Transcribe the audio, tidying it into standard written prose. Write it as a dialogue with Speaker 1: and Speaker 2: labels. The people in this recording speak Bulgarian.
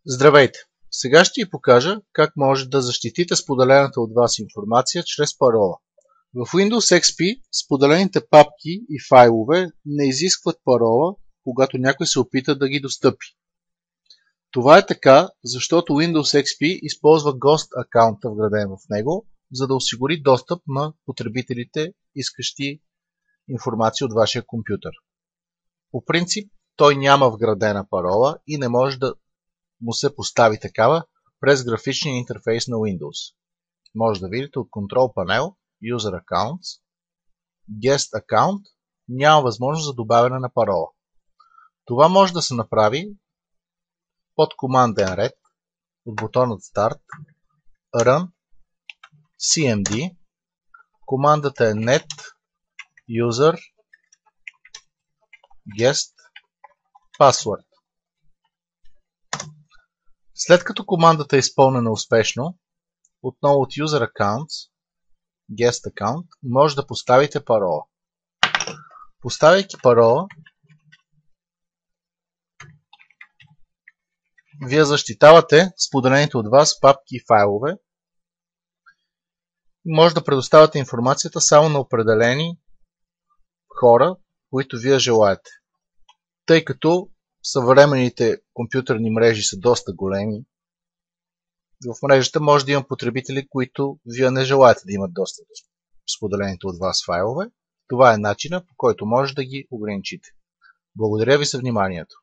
Speaker 1: Здравейте! Сега ще ви покажа как може да защитите споделената от вас информация чрез парола. В Windows XP споделените папки и файлове не изискват парола, когато някой се опита да ги достъпи. Това е така, защото Windows XP използва Ghost акаунта, вграден в него, за да осигури достъп на потребителите, искащи информация от вашия компютър. По принцип, той няма вградена парола и не може да му се постави такава през графичния интерфейс на Windows. Може да видите от Control Panel, User Accounts, Guest Account, няма възможност за добавяне на парола. Това може да се направи под команден ред от бутонът Start, Run, CMD, командата е net user guest password. След като командата е изпълнена успешно, отново от User Accounts, Guest Account, може да поставите парола. Поставяйки парола, вие защитавате споделените от вас папки и файлове. Може да предоставяте информацията само на определени хора, които вие желаете. Тъй като съвременните компютърни мрежи са доста големи, в мрежата може да има потребители, които вие не желаете да имат достъп до споделените от вас файлове. Това е начинът, по който може да ги ограничите. Благодаря ви за вниманието.